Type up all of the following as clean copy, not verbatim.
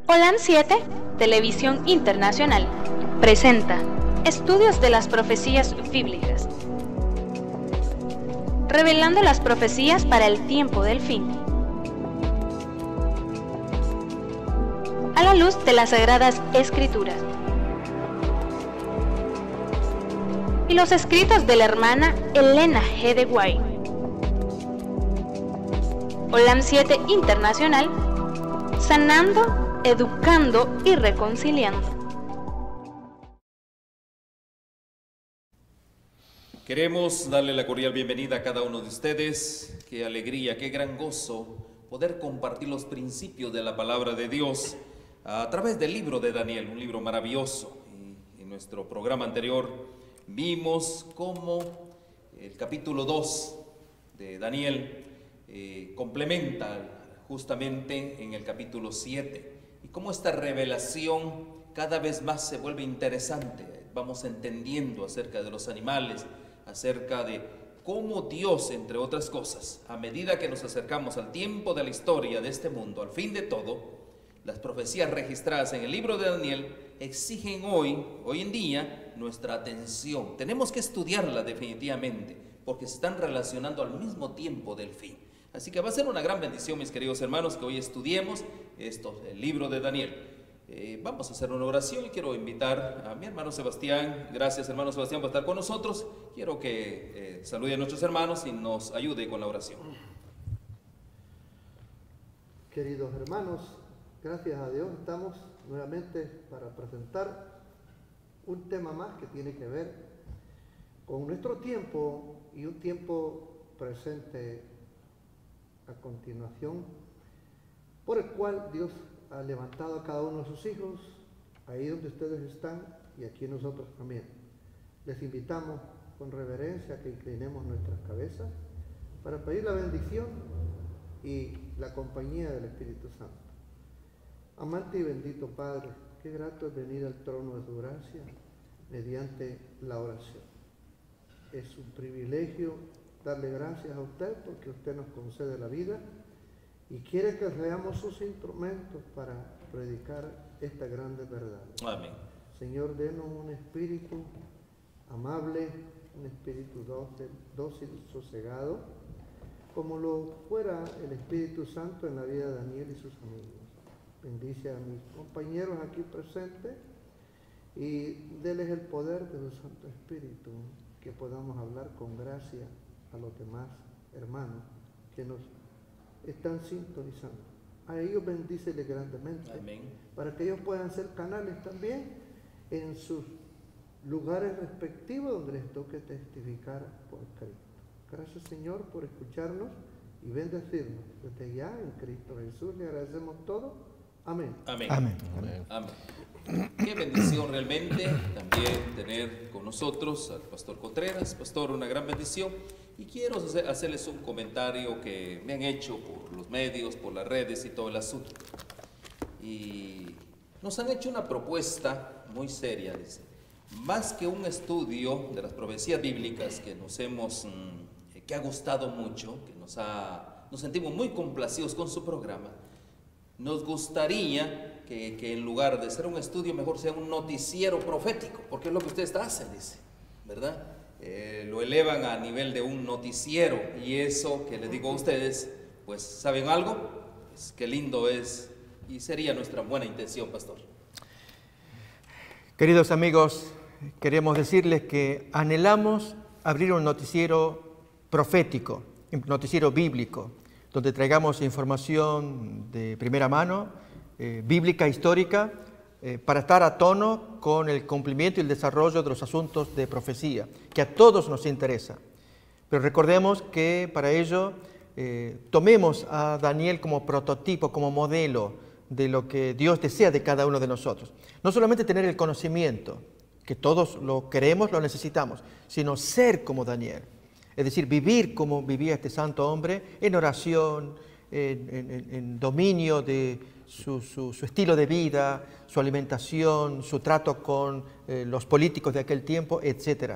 Olam 7, Televisión Internacional, presenta Estudios de las Profecías Bíblicas, revelando las profecías para el tiempo del fin, a la luz de las Sagradas Escrituras y los escritos de la hermana Elena G. de White. Olam 7 Internacional, sanando, educando y reconciliando. Queremos darle la cordial bienvenida a cada uno de ustedes. Qué alegría, qué gran gozo poder compartir los principios de la palabra de Dios a través del libro de Daniel, un libro maravilloso. Y en nuestro programa anterior vimos cómo el capítulo 2 de Daniel complementa justamente en el capítulo 7 y cómo esta revelación cada vez más se vuelve interesante. Vamos entendiendo acerca de los animales, acerca de cómo Dios, entre otras cosas, a medida que nos acercamos al tiempo de la historia de este mundo, al fin de todo, las profecías registradas en el libro de Daniel exigen hoy en día, nuestra atención. Tenemos que estudiarlas definitivamente, porque se están relacionando al mismo tiempo del fin. Así que va a ser una gran bendición, mis queridos hermanos, que hoy estudiemos el libro de Daniel. Vamos a hacer una oración y quiero invitar a mi hermano Sebastián. Gracias, hermano Sebastián, por estar con nosotros. Quiero que salude a nuestros hermanos y nos ayude con la oración. Queridos hermanos, gracias a Dios estamos nuevamente para presentar un tema más que tiene que ver con nuestro tiempo y un tiempo presente a continuación, por el cual Dios ha levantado a cada uno de sus hijos, ahí donde ustedes están y aquí nosotros también. Les invitamos con reverencia a que inclinemos nuestras cabezas para pedir la bendición y la compañía del Espíritu Santo. Amante y bendito Padre, qué grato es venir al trono de tu gracia mediante la oración. Es un privilegio darle gracias a usted porque usted nos concede la vida y quiere que seamos sus instrumentos para predicar esta grande verdad. Amén. Señor, denos un espíritu amable, un espíritu dócil, sosegado, como lo fuera el Espíritu Santo en la vida de Daniel y sus amigos. Bendice a mis compañeros aquí presentes y déles el poder de su Santo Espíritu, que podamos hablar con gracia a los demás hermanos que nos están sintonizando. A ellos bendíceles grandemente. Amén. Para que ellos puedan ser canales también en sus lugares respectivos donde les toque testificar por Cristo. Gracias, Señor, por escucharnos y bendecirnos. Desde ya en Cristo Jesús le agradecemos todo. Amén. Amén. Amén. Amén. Amén. Qué bendición realmente también tener con nosotros al pastor Contreras. Pastor, una gran bendición. Y quiero hacerles un comentario que me han hecho por los medios, por las redes y todo el asunto. Y nos han hecho una propuesta muy seria, dice. Más que un estudio de las profecías bíblicas que que ha gustado mucho, que nos sentimos muy complacidos con su programa, nos gustaría que en lugar de ser un estudio, mejor sea un noticiero profético, porque es lo que ustedes hacen, dice, ¿verdad? Lo elevan a nivel de un noticiero y eso que les digo a ustedes, pues ¿saben algo? Pues qué lindo es y sería nuestra buena intención, pastor. Queridos amigos, queremos decirles que anhelamos abrir un noticiero profético, un noticiero bíblico, donde traigamos información de primera mano, bíblica, histórica, para estar a tono con el cumplimiento y el desarrollo de los asuntos de profecía, que a todos nos interesa. Pero recordemos que para ello tomemos a Daniel como prototipo, como modelo de lo que Dios desea de cada uno de nosotros. No solamente tener el conocimiento, que todos lo queremos, lo necesitamos, sino ser como Daniel. Es decir, vivir como vivía este santo hombre, en oración, en dominio de su estilo de vida, su alimentación, su trato con los políticos de aquel tiempo, etc.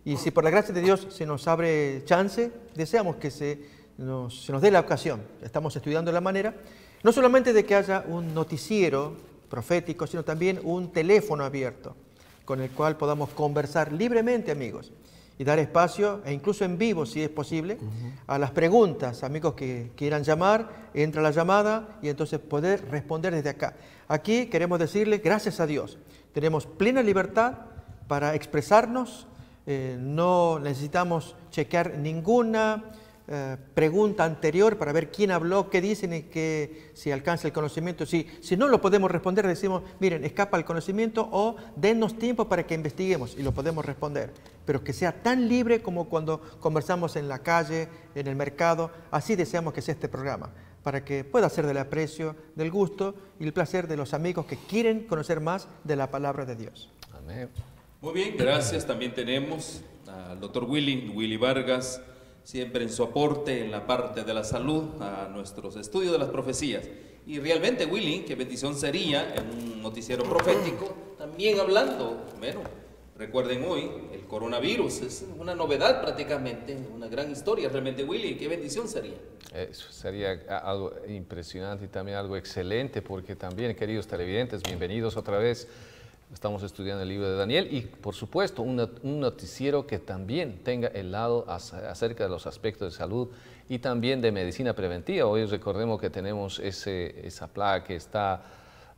Y si por la gracia de Dios se nos abre chance, deseamos que se nos dé la ocasión. Estamos estudiando la manera No solamente de que haya un noticiero profético, sino también un teléfono abierto con el cual podamos conversar libremente, amigos, y dar espacio, e incluso en vivo, si es posible, a las preguntas. Amigos que quieran llamar, entra la llamada y entonces poder responder desde acá. Aquí queremos decirle, gracias a Dios, tenemos plena libertad para expresarnos, no necesitamos chequear ninguna pregunta anterior para ver quién habló, qué dicen y que si alcanza el conocimiento. Si no lo podemos responder, decimos, miren, escapa el conocimiento o dennos tiempo para que investiguemos y lo podemos responder. Pero que sea tan libre como cuando conversamos en la calle, en el mercado. Así deseamos que sea este programa, para que pueda ser del aprecio, del gusto y el placer de los amigos que quieren conocer más de la palabra de Dios. Amén. Muy bien, gracias. También tenemos al doctor Willy Vargas, siempre en su aporte en la parte de la salud a nuestros estudios de las profecías. Y realmente, Willy, qué bendición sería en un noticiero profético, también hablando, bueno, recuerden hoy, el coronavirus es una novedad prácticamente, una gran historia realmente, Willy, qué bendición sería. Eso sería algo impresionante y también algo excelente, porque también, queridos televidentes, bienvenidos otra vez. Estamos estudiando el libro de Daniel y, por supuesto, un noticiero que también tenga el lado acerca de los aspectos de salud y también de medicina preventiva. Hoy recordemos que tenemos esa plaga que está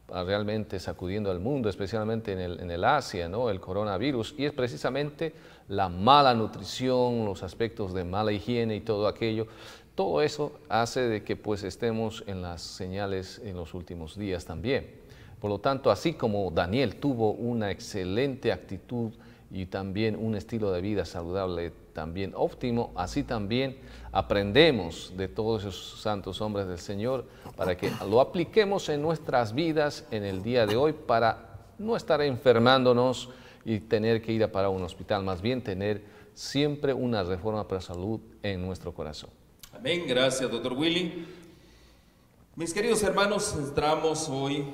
realmente sacudiendo al mundo, especialmente en el Asia, ¿no? El coronavirus, y es precisamente la mala nutrición, los aspectos de mala higiene y todo aquello. Todo eso hace de que pues estemos en las señales en los últimos días también. Por lo tanto, así como Daniel tuvo una excelente actitud y también un estilo de vida saludable también óptimo, así también aprendemos de todos esos santos hombres del Señor para que lo apliquemos en nuestras vidas en el día de hoy para no estar enfermándonos y tener que ir a parar a un hospital, más bien tener siempre una reforma para la salud en nuestro corazón. Amén, gracias doctor Willy. Mis queridos hermanos, entramos hoy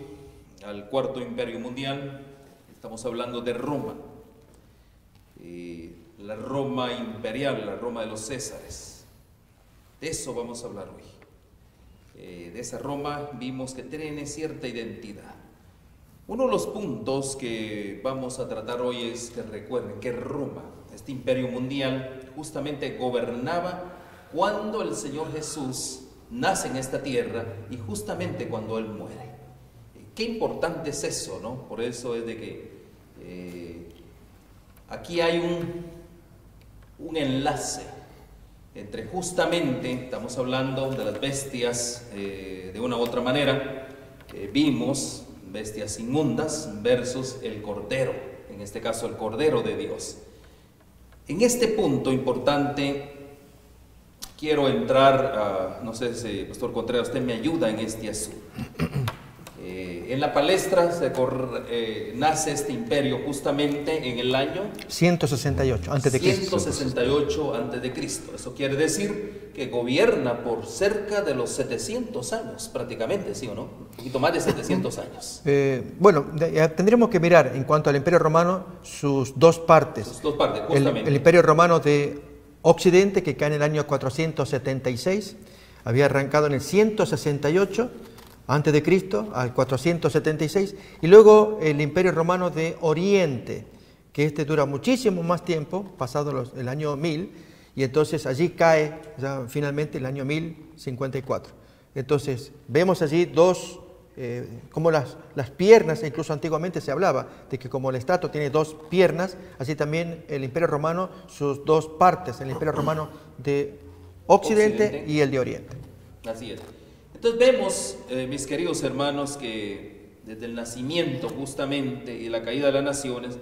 al Cuarto Imperio Mundial. Estamos hablando de Roma, la Roma imperial, la Roma de los Césares. De eso vamos a hablar hoy. De esa Roma vimos que tiene cierta identidad. Uno de los puntos que vamos a tratar hoy es que recuerden que Roma, este imperio mundial, justamente gobernaba cuando el Señor Jesús nace en esta tierra y justamente cuando Él muere. Qué importante es eso, ¿no? Por eso es de que aquí hay un enlace entre justamente, estamos hablando de las bestias de una u otra manera, vimos bestias inmundas versus el Cordero, en este caso el Cordero de Dios. En este punto importante quiero entrar, no sé si Pastor Contreras, usted me ayuda en este asunto. En la palestra nace este imperio justamente en el año 168 antes de Cristo. 168 antes de Cristo. Eso quiere decir que gobierna por cerca de los 700 años, prácticamente, ¿sí o no? Un poquito más de 700 años. Bueno, tendríamos que mirar en cuanto al Imperio Romano sus dos partes. Sus dos partes, justamente. El Imperio Romano de Occidente, que cae en el año 476, había arrancado en el 168 antes de Cristo, al 476, y luego el Imperio Romano de Oriente, que este dura muchísimo más tiempo, pasado el año 1000, y entonces allí cae ya finalmente el año 1054. Entonces vemos allí dos, como las piernas, incluso antiguamente se hablaba de que como el estrato tiene dos piernas, así también el Imperio Romano, sus dos partes, el Imperio Romano de Occidente y el de Oriente. Así es. Entonces vemos, mis queridos hermanos, que desde el nacimiento justamente y la caída de las naciones,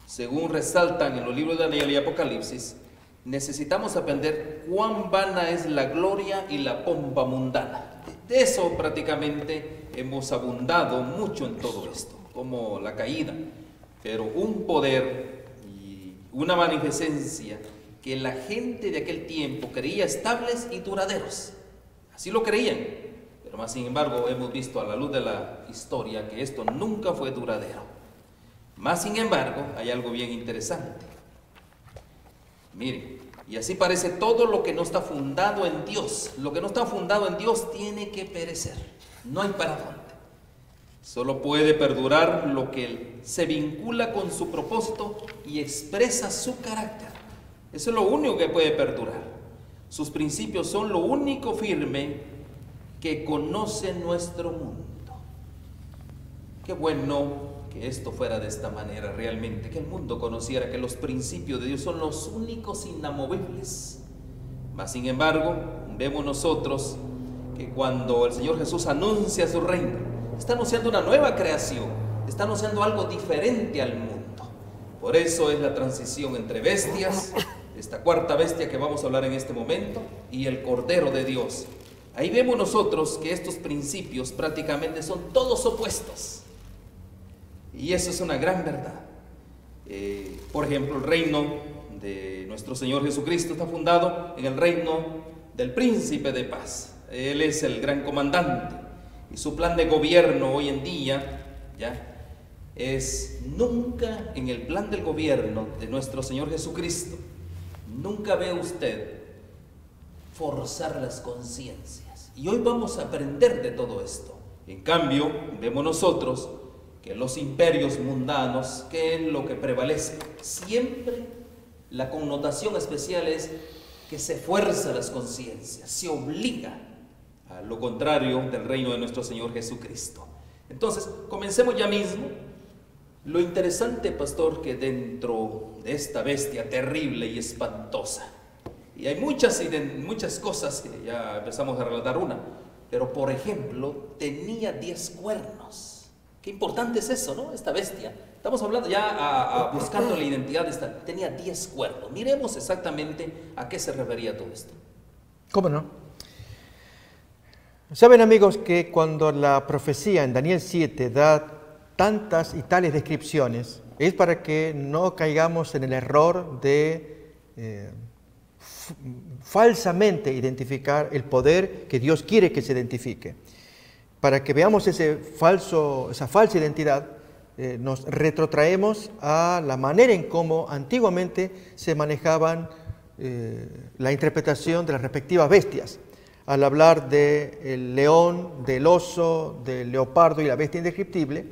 según resaltan en los libros de Daniel y Apocalipsis, necesitamos aprender cuán vana es la gloria y la pompa mundana. De eso prácticamente hemos abundado mucho en todo esto, como la caída, pero un poder y una magnificencia que la gente de aquel tiempo creía estables y duraderos. Así lo creían. Pero más sin embargo hemos visto a la luz de la historia que esto nunca fue duradero. Más sin embargo hay algo bien interesante. Miren, y así parece todo lo que no está fundado en Dios. Lo que no está fundado en Dios tiene que perecer. No hay para dónde. Solo puede perdurar lo que se vincula con su propósito y expresa su carácter. Eso es lo único que puede perdurar. Sus principios son lo único firme que conoce nuestro mundo. Qué bueno que esto fuera de esta manera realmente, que el mundo conociera que los principios de Dios son los únicos inamovibles. Mas sin embargo, vemos nosotros que cuando el Señor Jesús anuncia su reino, está anunciando una nueva creación, está anunciando algo diferente al mundo. Por eso es la transición entre bestias, esta cuarta bestia que vamos a hablar en este momento, y el Cordero de Dios. Ahí vemos nosotros que estos principios prácticamente son todos opuestos. Y eso es una gran verdad. Por ejemplo, el reino de nuestro Señor Jesucristo está fundado en el reino del príncipe de paz. Él es el gran comandante. Y su plan de gobierno hoy en día, ¿ya?, es nunca en el plan del gobierno de nuestro Señor Jesucristo, nunca ve usted forzar las conciencias. Y hoy vamos a aprender de todo esto. En cambio, vemos nosotros que los imperios mundanos, ¿qué es lo que prevalece? Siempre la connotación especial es que se fuerza las conciencias, se obliga, a lo contrario del reino de nuestro Señor Jesucristo. Entonces, comencemos ya mismo. Lo interesante, pastor, que dentro de esta bestia terrible y espantosa, y hay muchas cosas que ya empezamos a relatar una, pero por ejemplo, tenía 10 cuernos. Qué importante es eso, ¿no? Esta bestia. Estamos hablando ya buscando la identidad de esta. Tenía 10 cuernos. Miremos exactamente a qué se refería todo esto. ¿Cómo no? Saben, amigos, que cuando la profecía en Daniel 7 da tantas y tales descripciones, es para que no caigamos en el error de falsamente identificar el poder que Dios quiere que se identifique. Para que veamos esa falsa identidad, nos retrotraemos a la manera en cómo antiguamente se manejaban la interpretación de las respectivas bestias. Al hablar del león, del oso, del leopardo y la bestia indescriptible,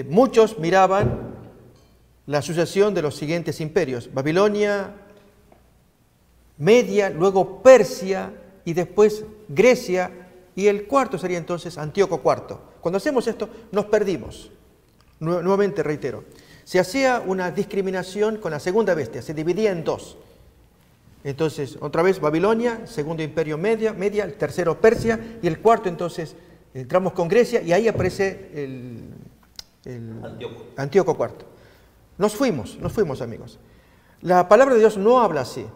muchos miraban la sucesión de los siguientes imperios: Babilonia, Media, luego Persia y después Grecia, y el cuarto sería entonces Antíoco IV. Cuando hacemos esto nos perdimos. Nuevamente reitero, se hacía una discriminación con la segunda bestia, se dividía en dos. Entonces, otra vez Babilonia, segundo imperio Media, el tercero Persia, y el cuarto entonces entramos con Grecia, y ahí aparece el Antíoco IV. Nos fuimos, amigos. La palabra de Dios no habla así.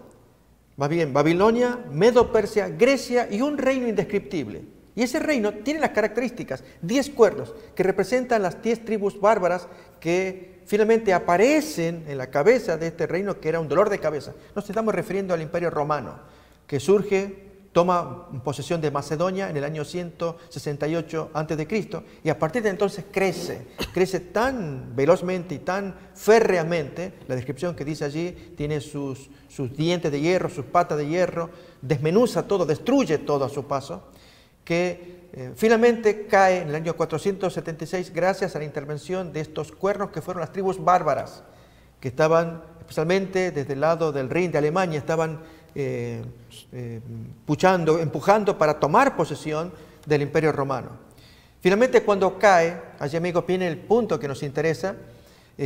Va bien, Babilonia, Medo-Persia, Grecia y un reino indescriptible. Y ese reino tiene las características, 10 cuernos, que representan las 10 tribus bárbaras que finalmente aparecen en la cabeza de este reino, que era un dolor de cabeza. Nos estamos refiriendo al Imperio Romano, que toma posesión de Macedonia en el año 168 a.C. y a partir de entonces crece tan velozmente y tan férreamente. La descripción que dice allí tiene sus dientes de hierro, sus patas de hierro, desmenuza todo, destruye todo a su paso, que finalmente cae en el año 476 gracias a la intervención de estos cuernos que fueron las tribus bárbaras, que estaban especialmente desde el lado del Rin de Alemania, estaban empujando para tomar posesión del Imperio Romano. Finalmente, cuando cae, allí, amigos, viene el punto que nos interesa,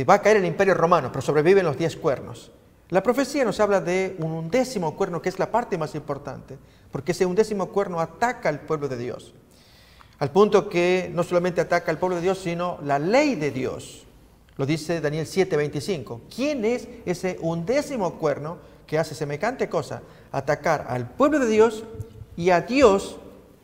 va a caer el Imperio Romano, pero sobreviven los 10 cuernos. La profecía nos habla de un 11º cuerno, que es la parte más importante, porque ese 11º cuerno ataca al pueblo de Dios, al punto que no solamente ataca al pueblo de Dios, sino la ley de Dios. Lo dice Daniel 7:25. ¿Quién es ese 11º cuerno que hace semejante cosa? Atacar al pueblo de Dios y a Dios,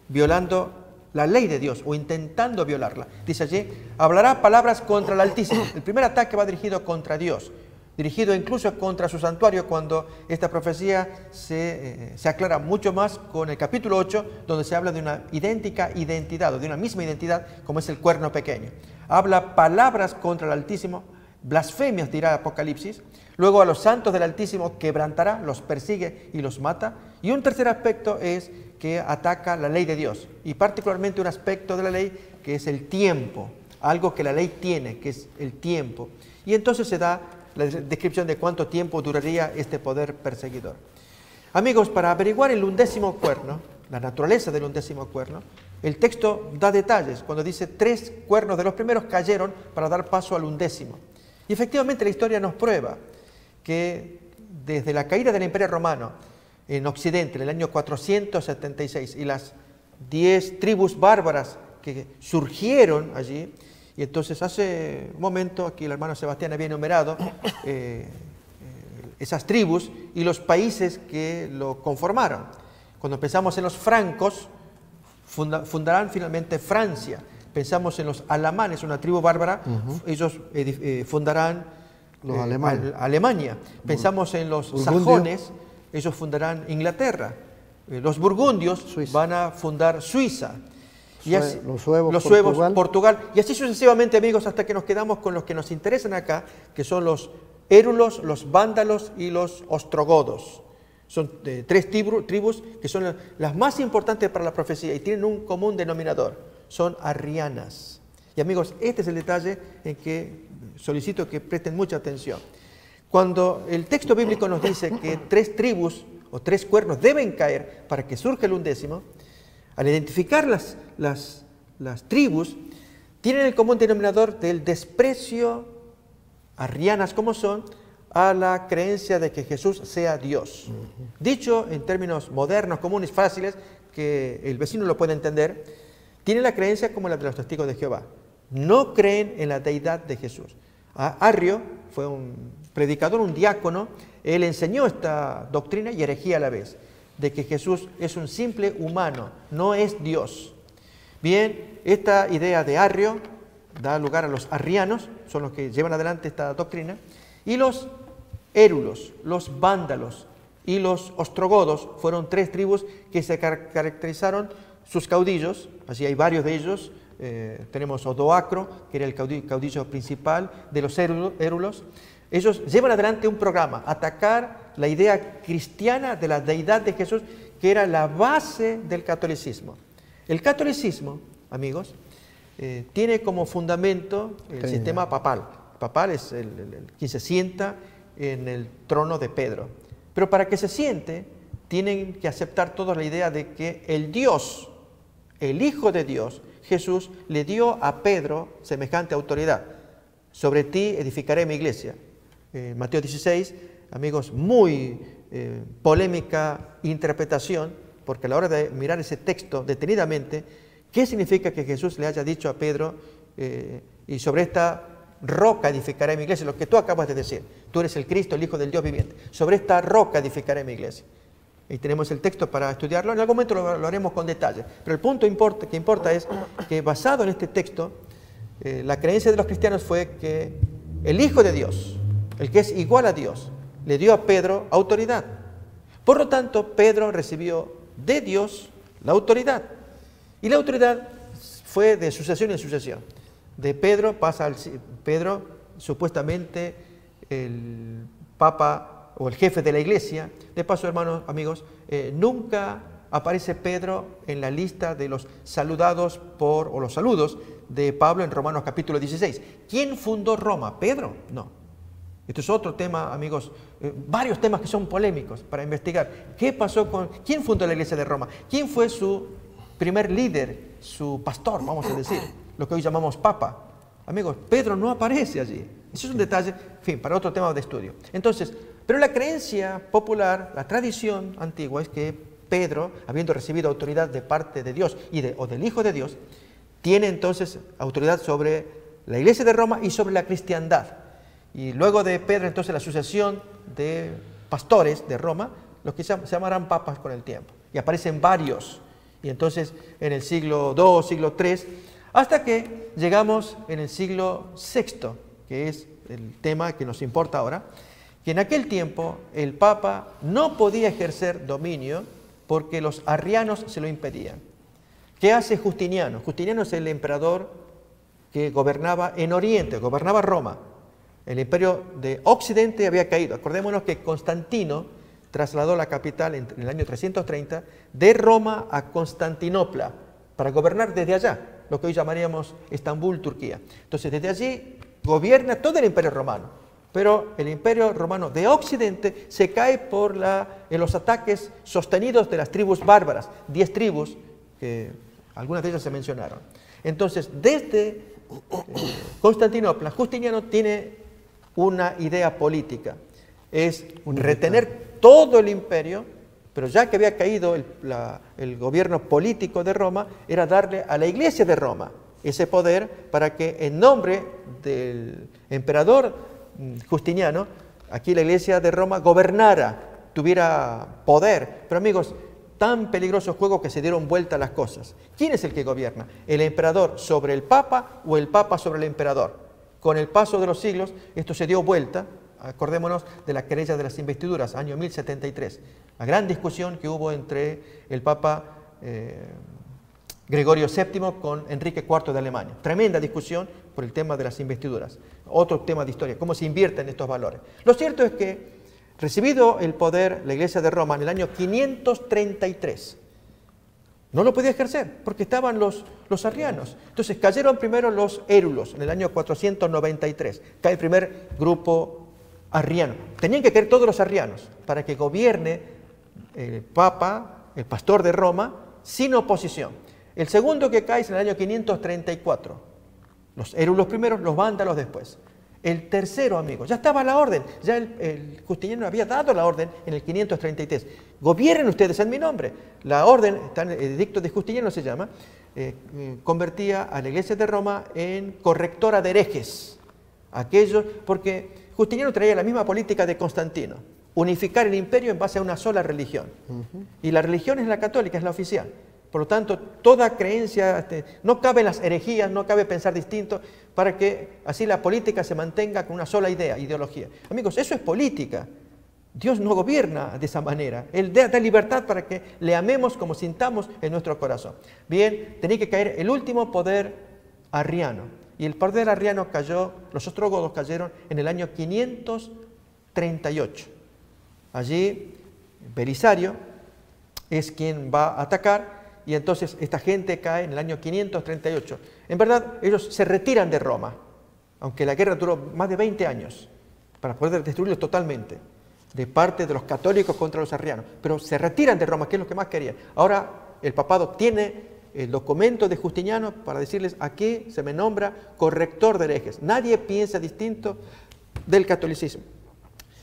violando la ley de Dios o intentando violarla. Dice allí, hablará palabras contra el Altísimo. El primer ataque va dirigido contra Dios, dirigido incluso contra su santuario, cuando esta profecía se aclara mucho más con el capítulo 8, donde se habla de una idéntica identidad, o de una misma identidad, como es el cuerno pequeño. Habla palabras contra el Altísimo, blasfemias, dirá Apocalipsis. Luego a los santos del Altísimo quebrantará, los persigue y los mata. Y un tercer aspecto es que ataca la ley de Dios, y particularmente un aspecto de la ley que es el tiempo, algo que la ley tiene, que es el tiempo. Y entonces se da la descripción de cuánto tiempo duraría este poder perseguidor. Amigos, para averiguar el 11º cuerno, la naturaleza del 11º cuerno, el texto da detalles cuando dice 3 cuernos de los primeros cayeron para dar paso al 11º. Y efectivamente la historia nos prueba que desde la caída del Imperio Romano en Occidente, en el año 476, y las 10 tribus bárbaras que surgieron allí, y entonces hace un momento, aquí el hermano Sebastián había enumerado esas tribus y los países que lo conformaron. Cuando pensamos en los francos, fundarán finalmente Francia. Pensamos en los alamanes, una tribu bárbara, ellos fundarán Alemania. Pensamos en los sajones, ellos fundarán Inglaterra. Los burgundios van a fundar Suiza. Y así, los suevos, Portugal. Y así sucesivamente, amigos, hasta que nos quedamos con los que nos interesan acá, que son los érulos, los vándalos y los ostrogodos. Son 3 tribus que son las más importantes para la profecía y tienen un común denominador. Son arrianas. Y amigos, este es el detalle en que solicito que presten mucha atención. Cuando el texto bíblico nos dice que 3 tribus o 3 cuernos deben caer para que surja el 11º, al identificar las tribus, tienen el común denominador del desprecio, arrianas como son, a la creencia de que Jesús sea Dios. Dicho en términos modernos, comunes, fáciles, que el vecino lo puede entender, tienen la creencia como la de los testigos de Jehová. No creen en la deidad de Jesús. Arrio fue un predicador, un diácono, él enseñó esta doctrina y herejía a la vez, de que Jesús es un simple humano, no es Dios. Bien, esta idea de Arrio da lugar a los arrianos, son los que llevan adelante esta doctrina, y los érulos, los vándalos y los ostrogodos fueron 3 tribus que se caracterizaron sus caudillos, así hay varios de ellos. Tenemos Odoacro, que era el caudillo principal de los érulos. Ellos llevan adelante un programa, atacar la idea cristiana de la deidad de Jesús, que era la base del catolicismo. El catolicismo, amigos, tiene como fundamento el sistema papal. Papal es el quien se sienta en el trono de Pedro. Pero para que se siente, tienen que aceptar todos la idea de que el Dios, el Hijo de Dios, Jesús, le dio a Pedro semejante autoridad. Sobre ti edificaré mi iglesia. Mateo 16, amigos, muy polémica interpretación, porque a la hora de mirar ese texto detenidamente, ¿qué significa que Jesús le haya dicho a Pedro, y sobre esta roca edificaré mi iglesia? Lo que tú acabas de decir, tú eres el Cristo, el Hijo del Dios viviente. Sobre esta roca edificaré mi iglesia. Y tenemos el texto para estudiarlo. En algún momento lo haremos con detalle. Pero el punto que importa es que basado en este texto, la creencia de los cristianos fue que el Hijo de Dios, el que es igual a Dios, le dio a Pedro autoridad. Por lo tanto, Pedro recibió de Dios la autoridad. Y la autoridad fue de sucesión en sucesión. De Pedro pasa al Pedro, supuestamente el Papa o el jefe de la iglesia. De paso, hermanos, amigos, nunca aparece Pedro en la lista de los saludados o los saludos de Pablo en Romanos capítulo 16. ¿Quién fundó Roma? ¿Pedro? No. Esto es otro tema, amigos, varios temas que son polémicos para investigar. ¿Qué pasó quién fundó la iglesia de Roma? ¿Quién fue su primer líder, su pastor, vamos a decir, lo que hoy llamamos papa? Amigos, Pedro no aparece allí. Eso es un detalle, en fin, para otro tema de estudio. Entonces, pero la creencia popular, la tradición antigua es que Pedro, habiendo recibido autoridad de parte de Dios o del Hijo de Dios, tiene entonces autoridad sobre la iglesia de Roma y sobre la cristiandad. Y luego de Pedro, entonces, la sucesión de pastores de Roma, los que se llamarán papas con el tiempo. Y aparecen varios. Y entonces, en el siglo II, siglo III, hasta que llegamos en el siglo VI, que es el tema que nos importa ahora, que en aquel tiempo el Papa no podía ejercer dominio porque los arrianos se lo impedían. ¿Qué hace Justiniano? Justiniano es el emperador que gobernaba en Oriente, gobernaba Roma. El imperio de Occidente había caído. Acordémonos que Constantino trasladó la capital en el año 330 de Roma a Constantinopla para gobernar desde allá, lo que hoy llamaríamos Estambul, Turquía. Entonces, desde allí gobierna todo el Imperio Romano, pero el Imperio Romano de Occidente se cae por los ataques sostenidos de las tribus bárbaras, 10 tribus, que algunas de ellas se mencionaron. Entonces, desde Constantinopla, Justiniano tiene una idea política, es retener todo el imperio, pero ya que había caído el gobierno político de Roma, era darle a la Iglesia de Roma ese poder para que en nombre del emperador Justiniano, aquí la Iglesia de Roma gobernara, tuviera poder. Pero amigos, tan peligroso juego que se dieron vuelta las cosas. ¿Quién es el que gobierna? ¿El emperador sobre el papa o el papa sobre el emperador? Con el paso de los siglos, esto se dio vuelta. Acordémonos de la querella de las investiduras, año 1073. La gran discusión que hubo entre el papa Gregorio VII con Enrique IV de Alemania. Tremenda discusión por el tema de las investiduras. Otro tema de historia, cómo se invierten estos valores. Lo cierto es que, recibido el poder la Iglesia de Roma en el año 533, no lo podía ejercer porque estaban los arrianos. Entonces cayeron primero los érulos en el año 493. Cae el primer grupo arriano. Tenían que caer todos los arrianos para que gobierne el Papa, el pastor de Roma, sin oposición. El segundo que cae es en el año 534. Los érulos primeros, los vándalos después. El tercero, amigos, ya estaba la orden, ya el Justiniano había dado la orden en el 533. Gobiernen ustedes en mi nombre. La orden, el edicto de Justiniano se llama, convertía a la Iglesia de Roma en correctora de herejes. Aquellos, porque Justiniano traía la misma política de Constantino, unificar el imperio en base a una sola religión. Y la religión es la católica, es la oficial. Por lo tanto, toda creencia, no cabe en las herejías, no cabe pensar distinto, para que así la política se mantenga con una sola idea, ideología. Amigos, eso es política. Dios no gobierna de esa manera. Él da libertad para que le amemos como sintamos en nuestro corazón. Bien, tenía que caer el último poder arriano. Y el poder arriano cayó, los ostrogodos cayeron en el año 538. Allí, Belisario es quien va a atacar. Y entonces esta gente cae en el año 538. En verdad, ellos se retiran de Roma, aunque la guerra duró más de 20 años, para poder destruirlos totalmente, de parte de los católicos contra los arrianos. Pero se retiran de Roma, que es lo que más querían. Ahora el papado tiene el documento de Justiniano para decirles: aquí se me nombra corrector de herejes. Nadie piensa distinto del catolicismo.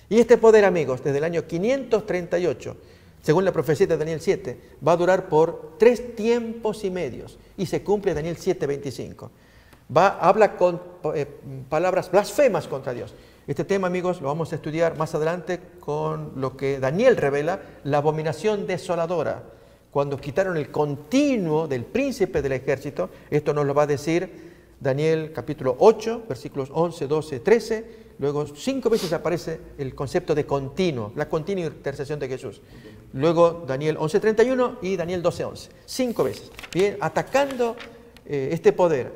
Y este poder, amigos, desde el año 538, según la profecía de Daniel 7, va a durar por 3 tiempos y medios. Y se cumple Daniel 7:25. Habla con palabras blasfemas contra Dios. Este tema, amigos, lo vamos a estudiar más adelante con lo que Daniel revela, la abominación desoladora. Cuando quitaron el continuo del príncipe del ejército, esto nos lo va a decir Daniel capítulo 8, versículos 11, 12, 13. Luego 5 veces aparece el concepto de continuo, la continua intercesión de Jesús. Luego Daniel 11:31 y Daniel 12:11. 5 veces. Bien, atacando este poder,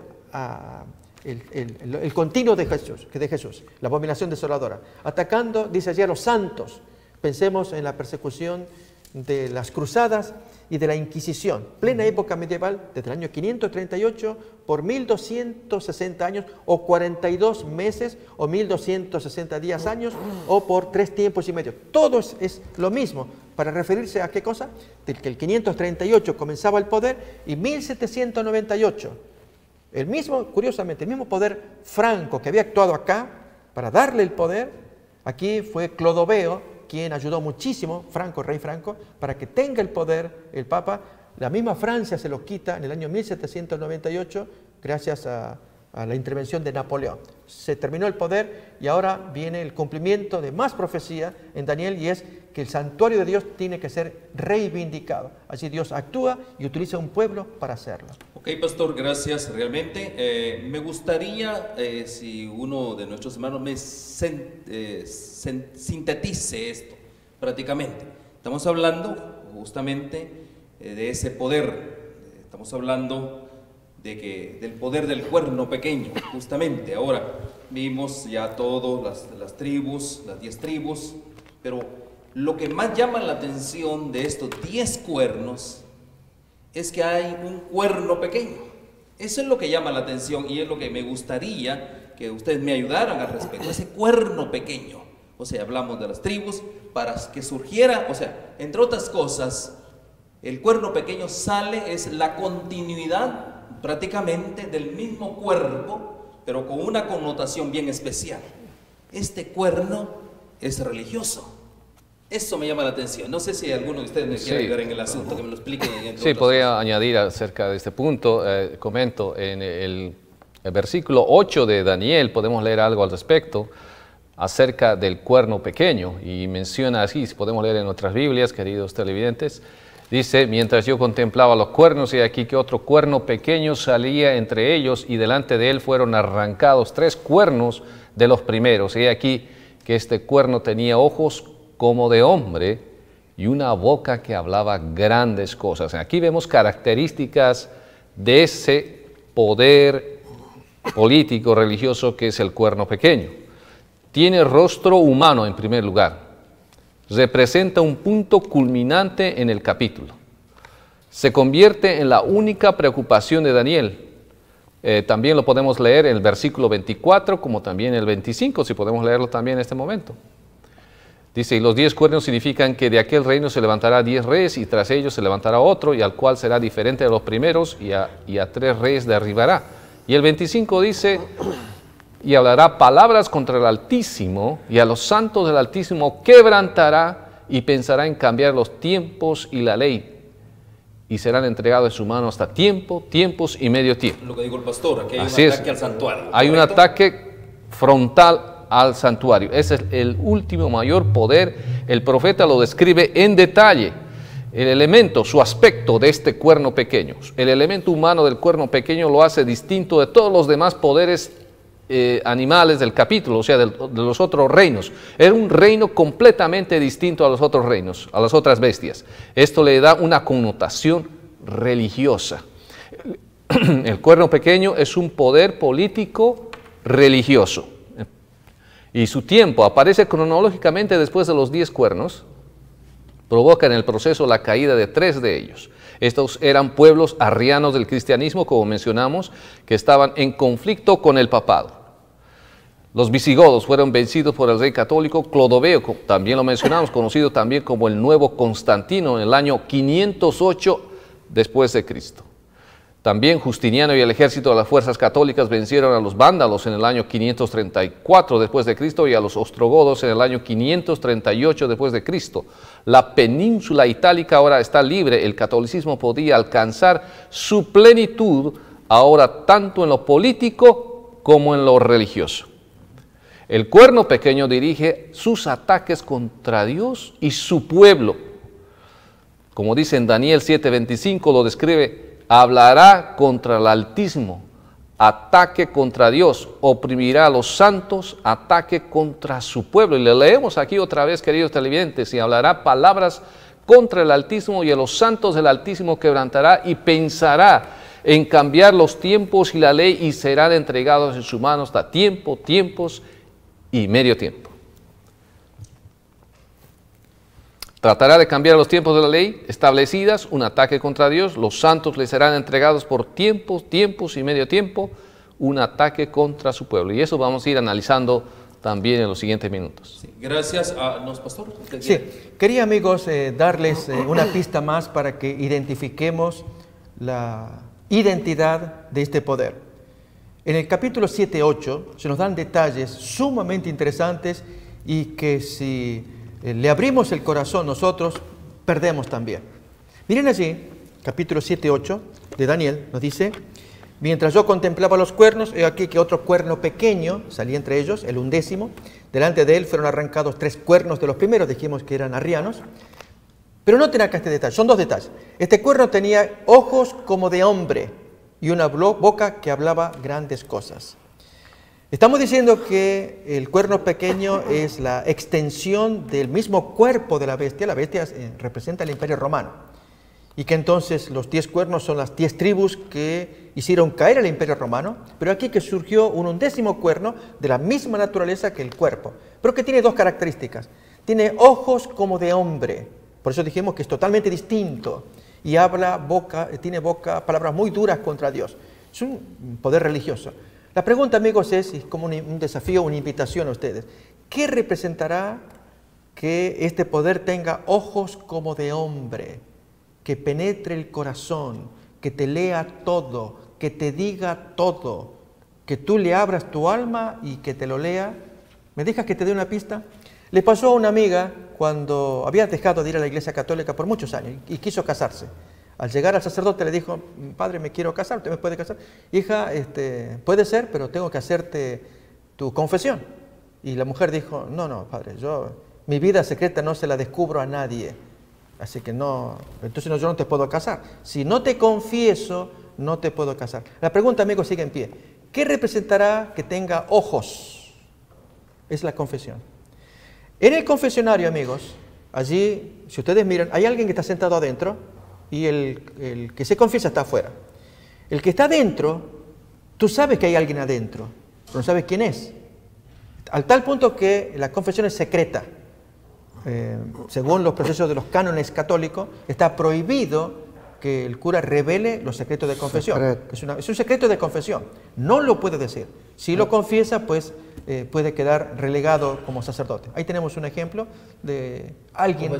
el continuo de Jesús, la abominación desoladora. Atacando, dice allí, a los santos. Pensemos en la persecución de las cruzadas y de la Inquisición. Plena época medieval, desde el año 538 por 1260 años, o 42 meses, o 1260 días años, o por 3 tiempos y medio. Todo es lo mismo. ¿Para referirse a qué cosa? De que el 538 comenzaba el poder y 1798, el mismo, curiosamente, el mismo poder franco que había actuado acá para darle el poder, aquí fue Clodoveo quien ayudó muchísimo, rey Franco, para que tenga el poder el Papa. La misma Francia se lo quita en el año 1798 gracias a la intervención de Napoleón. Se terminó el poder y ahora viene el cumplimiento de más profecía en Daniel, y es que el santuario de Dios tiene que ser reivindicado. Así Dios actúa y utiliza un pueblo para hacerlo. Ok, pastor, gracias. Realmente me gustaría, si uno de nuestros hermanos me sintetice esto prácticamente. Estamos hablando justamente de ese poder. Estamos hablando del poder del cuerno pequeño, justamente. Ahora vimos ya todas las tribus, las 10 tribus, pero lo que más llama la atención de estos 10 cuernos es que hay un cuerno pequeño. Eso es lo que llama la atención y es lo que me gustaría que ustedes me ayudaran al respecto. Ese cuerno pequeño. O sea, hablamos de las tribus para que surgiera, o sea, entre otras cosas, el cuerno pequeño sale, es la continuidad prácticamente del mismo cuerpo, pero con una connotación bien especial. Este cuerno es religioso. Eso me llama la atención. No sé si alguno de ustedes me quiere ayudar en el asunto, que me lo explique. Sí, podría añadir acerca de este punto. Comento, en el versículo 8 de Daniel podemos leer algo al respecto acerca del cuerno pequeño. Y menciona así, si podemos leer en nuestras Biblias, queridos televidentes, dice: mientras yo contemplaba los cuernos, y aquí que otro cuerno pequeño salía entre ellos, y delante de él fueron arrancados 3 cuernos de los primeros. Y aquí que este cuerno tenía ojos como de hombre y una boca que hablaba grandes cosas. Aquí vemos características de ese poder político religioso que es el cuerno pequeño. Tiene rostro humano en primer lugar. Representa un punto culminante en el capítulo. Se convierte en la única preocupación de Daniel. También lo podemos leer en el versículo 24 como también el 25, si podemos leerlo también en este momento. Dice: y los 10 cuernos significan que de aquel reino se levantará 10 reyes, y tras ellos se levantará otro, y al cual será diferente de los primeros, y a 3 reyes derribará. Y el 25 dice: y hablará palabras contra el Altísimo, y a los santos del Altísimo quebrantará, y pensará en cambiar los tiempos y la ley, y serán entregados en su mano hasta tiempos y medio tiempo. Lo que dijo el pastor, aquí hay Así un es. ataque al santuario. Hay un ataque frontal al santuario. Ese es el último mayor poder. El profeta lo describe en detalle. El elemento, su aspecto de este cuerno pequeño, el elemento humano del cuerno pequeño lo hace distinto de todos los demás poderes animales del capítulo, o sea, de los otros reinos. Era un reino completamente distinto a los otros reinos, a las otras bestias. Esto le da una connotación religiosa. El cuerno pequeño es un poder político religioso. Y su tiempo aparece cronológicamente después de los 10 cuernos, provoca en el proceso la caída de 3 de ellos. Estos eran pueblos arrianos del cristianismo, como mencionamos, que estaban en conflicto con el papado. Los visigodos fueron vencidos por el rey católico Clodoveo, también lo mencionamos, conocido también como el Nuevo Constantino, en el año 508 después de Cristo. También Justiniano y el ejército de las fuerzas católicas vencieron a los vándalos en el año 534 después de Cristo y a los ostrogodos en el año 538 después de Cristo. La península itálica ahora está libre. El catolicismo podía alcanzar su plenitud ahora tanto en lo político como en lo religioso. El cuerno pequeño dirige sus ataques contra Dios y su pueblo. Como dice en Daniel 7:25, lo describe: hablará contra el Altísimo, ataque contra Dios, oprimirá a los santos, ataque contra su pueblo. Y le leemos aquí otra vez, queridos televidentes: y hablará palabras contra el Altísimo, y a los santos del Altísimo quebrantará, y pensará en cambiar los tiempos y la ley, y serán entregados en su mano hasta tiempos y medio tiempo. Tratará de cambiar los tiempos de la ley establecidas, un ataque contra Dios. Los santos le serán entregados por tiempos y medio tiempo, un ataque contra su pueblo. Y eso vamos a ir analizando también en los siguientes minutos. Sí, gracias. ¿Nos, pastor? Sí, quería, amigos, darles una pista más para que identifiquemos la identidad de este poder. En el capítulo 7-8 se nos dan detalles sumamente interesantes y que si le abrimos el corazón nosotros, perdemos también. Miren allí, capítulo 7-8 de Daniel, nos dice: mientras yo contemplaba los cuernos, he aquí que otro cuerno pequeño salía entre ellos, el 11. Delante de él fueron arrancados 3 cuernos de los primeros, dijimos que eran arrianos. Pero noten acá este detalle, son 2 detalles. Este cuerno tenía ojos como de hombre y una boca que hablaba grandes cosas. Estamos diciendo que el cuerno pequeño es la extensión del mismo cuerpo de la bestia. La bestia representa el Imperio Romano. Y que entonces los 10 cuernos son las 10 tribus que hicieron caer al Imperio Romano. Pero aquí que surgió un 11º cuerno de la misma naturaleza que el cuerpo, pero que tiene 2 características. Tiene ojos como de hombre. Por eso dijimos que es totalmente distinto. Y tiene palabras muy duras contra Dios. Es un poder religioso. La pregunta, amigos, es como un desafío, una invitación a ustedes. ¿Qué representará que este poder tenga ojos como de hombre? Que penetre el corazón, que te lea todo, que te diga todo, que tú le abras tu alma y que te lo lea. ¿Me dejas que te dé una pista? Le pasó a una amiga cuando había dejado de ir a la iglesia católica por muchos años y quiso casarse. Al llegar al sacerdote le dijo, padre, me quiero casar, ¿usted me puede casar? Hija, puede ser, pero tengo que hacerte tu confesión. Y la mujer dijo, no, padre, mi vida secreta no se la descubro a nadie, así que no, entonces yo no te puedo casar. Si no te confieso, no te puedo casar. La pregunta, amigos, sigue en pie. ¿Qué representará que tenga ojos? Es la confesión. En el confesionario, amigos, allí, si ustedes miran, hay alguien que está sentado adentro y el que se confiesa está afuera. El que está adentro, tú sabes que hay alguien adentro, pero no sabes quién es. Al tal punto que la confesión es secreta. Según los procesos de los cánones católicos, está prohibido que el cura revele los secretos de confesión. Es un secreto de confesión. No lo puede decir. Si lo confiesa, pues puede quedar relegado como sacerdote. Ahí tenemos un ejemplo de alguien.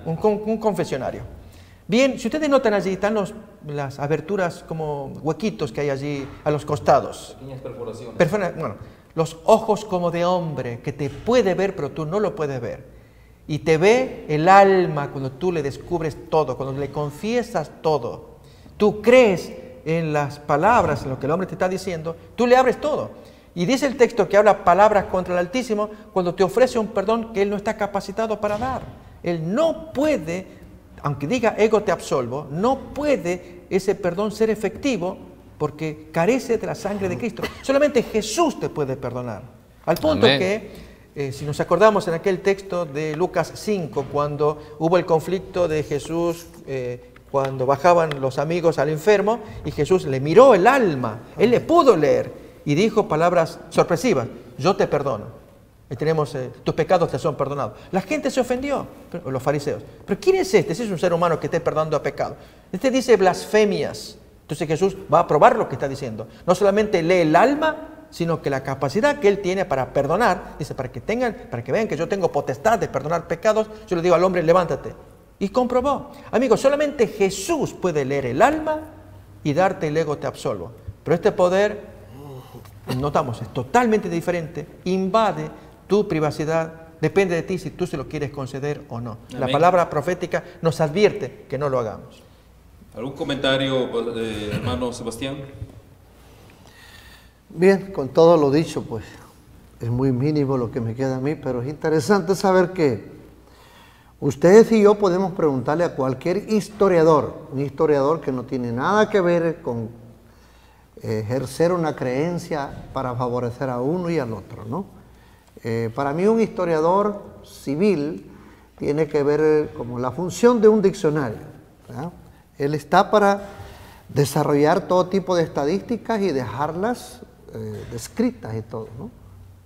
Un confesionario. Bien, si ustedes notan allí, están las aberturas como huequitos que hay allí a los costados. Pequeñas perforaciones. Bueno, los ojos como de hombre, que te puede ver, pero tú no lo puedes ver. Y te ve el alma cuando tú le descubres todo, cuando le confiesas todo. Tú crees en las palabras, en lo que el hombre te está diciendo, tú le abres todo. Y dice el texto que habla palabras contra el Altísimo cuando te ofrece un perdón que Él no está capacitado para dar. Él no puede, aunque diga ego te absolvo, no puede ese perdón ser efectivo porque carece de la sangre de Cristo. Solamente Jesús te puede perdonar. Al punto Amén. Que, si nos acordamos en aquel texto de Lucas 5, cuando hubo el conflicto de Jesús, cuando bajaban los amigos al enfermo, y Jesús le miró el alma, Él le pudo leer, y dijo palabras sorpresivas, yo te perdono. Y tenemos, tus pecados te son perdonados. La gente se ofendió, los fariseos. ¿Pero quién es este? Si es un ser humano que esté perdonando a pecado. Este dice blasfemias. Entonces Jesús va a probar lo que está diciendo. No solamente lee el alma, sino que la capacidad que Él tiene para perdonar, dice, para que vean que yo tengo potestad de perdonar pecados, yo le digo al hombre, levántate. Y comprobó. Amigos, solamente Jesús puede leer el alma y darte el ego te absolvo. Pero este poder, notamos, es totalmente diferente, invade tu privacidad, depende de ti si tú se lo quieres conceder o no. Amén. La palabra profética nos advierte que no lo hagamos. ¿Algún comentario, hermano Sebastián? Bien, con todo lo dicho, pues es muy mínimo lo que me queda a mí, pero es interesante saber que ustedes y yo podemos preguntarle a cualquier historiador, un historiador que no tiene nada que ver con ejercer una creencia para favorecer a uno y al otro, ¿no? Para mí un historiador civil tiene que ver como la función de un diccionario, ¿verdad? Él está para desarrollar todo tipo de estadísticas y dejarlas descritas y todo, ¿no?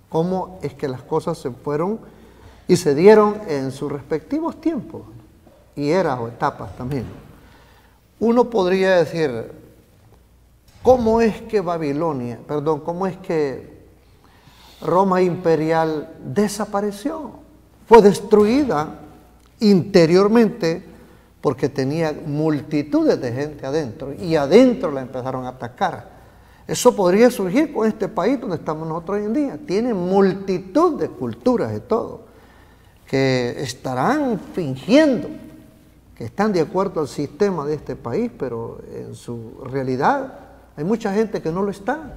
Cómo es que las cosas se fueron y se dieron en sus respectivos tiempos y eras o etapas también. Uno podría decir, ¿cómo es que cómo es que Roma imperial desapareció? Fue destruida interiormente porque tenía multitudes de gente adentro y adentro la empezaron a atacar. Eso podría surgir con este país donde estamos nosotros hoy en día. Tiene multitud de culturas y todo, que estarán fingiendo que están de acuerdo al sistema de este país, pero en su realidad hay mucha gente que no lo está,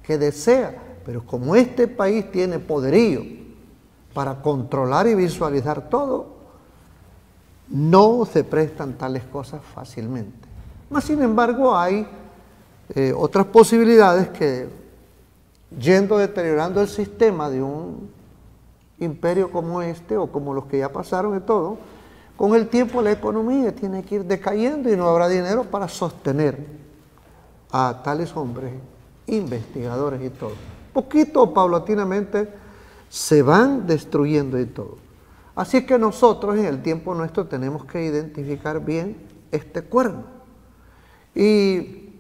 que desea, pero como este país tiene poderío para controlar y visualizar todo, no se prestan tales cosas fácilmente. Mas, sin embargo, hay otras posibilidades que, yendo deteriorando el sistema de un imperio como este, o como los que ya pasaron y todo, con el tiempo la economía tiene que ir decayendo y no habrá dinero para sostener a tales hombres, investigadores y todo. Poquito o paulatinamente se van destruyendo y todo. Así que nosotros en el tiempo nuestro tenemos que identificar bien este cuerno. Y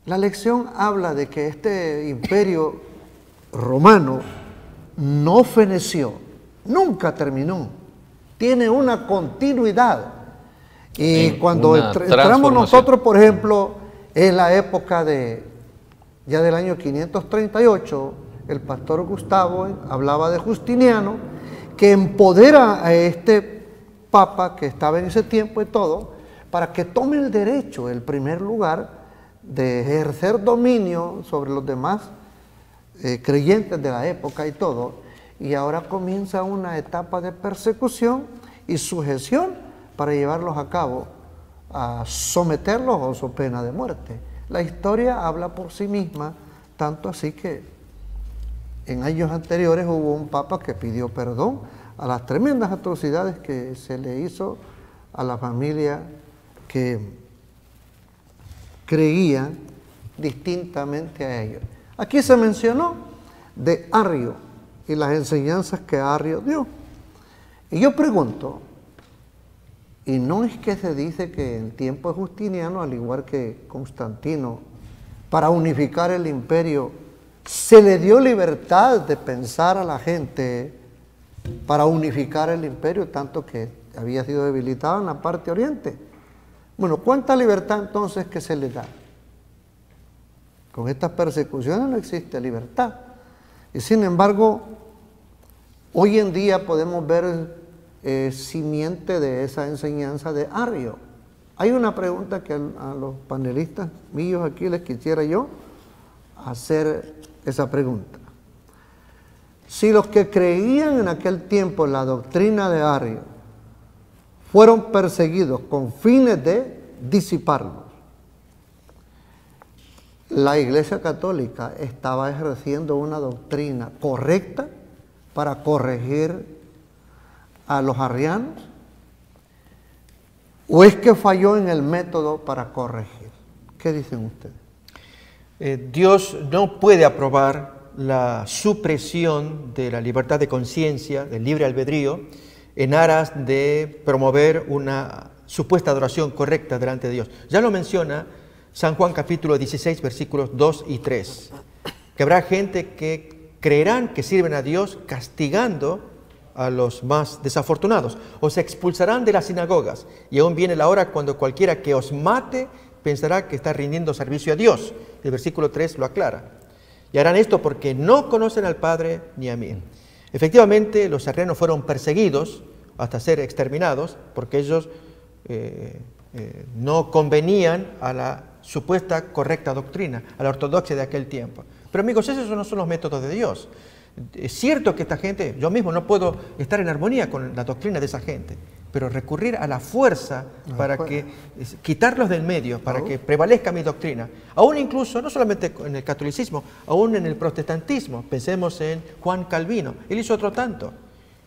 la lección habla de que este imperio romano no feneció, nunca terminó, tiene una continuidad. Y cuando entramos nosotros, por ejemplo, en la época ya del año 538, el pastor Gustavo hablaba de Justiniano, que empodera a este papa que estaba en ese tiempo y todo, para que tome el derecho, el primer lugar, de ejercer dominio sobre los demás creyentes de la época y todo. Y ahora comienza una etapa de persecución y sujeción para llevarlos a cabo, a someterlos o su pena de muerte. La historia habla por sí misma, tanto así que en años anteriores hubo un papa que pidió perdón a las tremendas atrocidades que se le hizo a la familia que creía distintamente a ellos. Aquí se mencionó de Arrio y las enseñanzas que Arrio dio. Y yo pregunto, ¿y no es que se dice que en tiempo de Justiniano, al igual que Constantino, para unificar el imperio, se le dio libertad de pensar a la gente para unificar el imperio, tanto que había sido debilitado en la parte oriente? Bueno, ¿cuánta libertad entonces que se le da? Con estas persecuciones no existe libertad. Y sin embargo, hoy en día podemos ver simiente de esa enseñanza de Arrio. Hay una pregunta que a los panelistas míos aquí les quisiera yo hacer esa pregunta. Si los que creían en aquel tiempo en la doctrina de Arrio fueron perseguidos con fines de disiparlos, la Iglesia Católica estaba ejerciendo una doctrina correcta para corregir a los arrianos, ¿o es que falló en el método para corregir? ¿Qué dicen ustedes? Dios no puede aprobar la supresión de la libertad de conciencia, del libre albedrío, en aras de promover una supuesta adoración correcta delante de Dios. Ya lo menciona San Juan capítulo 16, versículos 2 y 3, que habrá gente que creerán que sirven a Dios castigando a los más desafortunados, o se expulsarán de las sinagogas, y aún viene la hora cuando cualquiera que os mate pensará que está rindiendo servicio a Dios. El versículo 3 lo aclara. Y harán esto porque no conocen al Padre ni a mí. Efectivamente, los arrianos fueron perseguidos hasta ser exterminados porque ellos no convenían a la supuesta correcta doctrina, a la ortodoxia de aquel tiempo. Pero amigos, esos no son los métodos de Dios. Es cierto que esta gente, yo mismo no puedo estar en armonía con la doctrina de esa gente, pero recurrir a la fuerza para quitarlos del medio, para que prevalezca mi doctrina, aún incluso, no solamente en el catolicismo, aún en el protestantismo. Pensemos en Juan Calvino, él hizo otro tanto.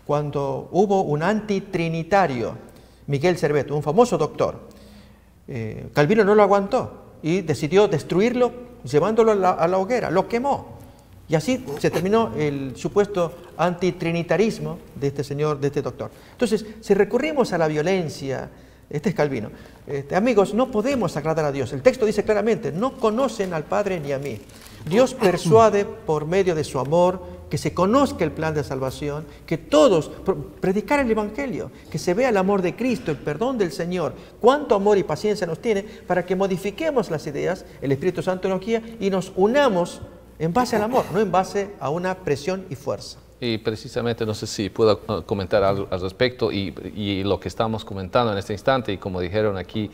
Cuando hubo un antitrinitario, Miguel Servet, un famoso doctor, Calvino no lo aguantó y decidió destruirlo llevándolo a la hoguera, lo quemó. Y así se terminó el supuesto antitrinitarismo de este señor, de este doctor. Entonces, si recurrimos a la violencia, este es Calvino, amigos, no podemos agradar a Dios. El texto dice claramente, no conocen al Padre ni a mí. Dios persuade por medio de su amor que se conozca el plan de salvación, que todos, predicar el Evangelio, que se vea el amor de Cristo, el perdón del Señor, cuánto amor y paciencia nos tiene para que modifiquemos las ideas, el Espíritu Santo nos guía y nos unamos en base al amor, no en base a una presión y fuerza. Y precisamente, no sé si puedo comentar algo al respecto y lo que estamos comentando en este instante, y como dijeron aquí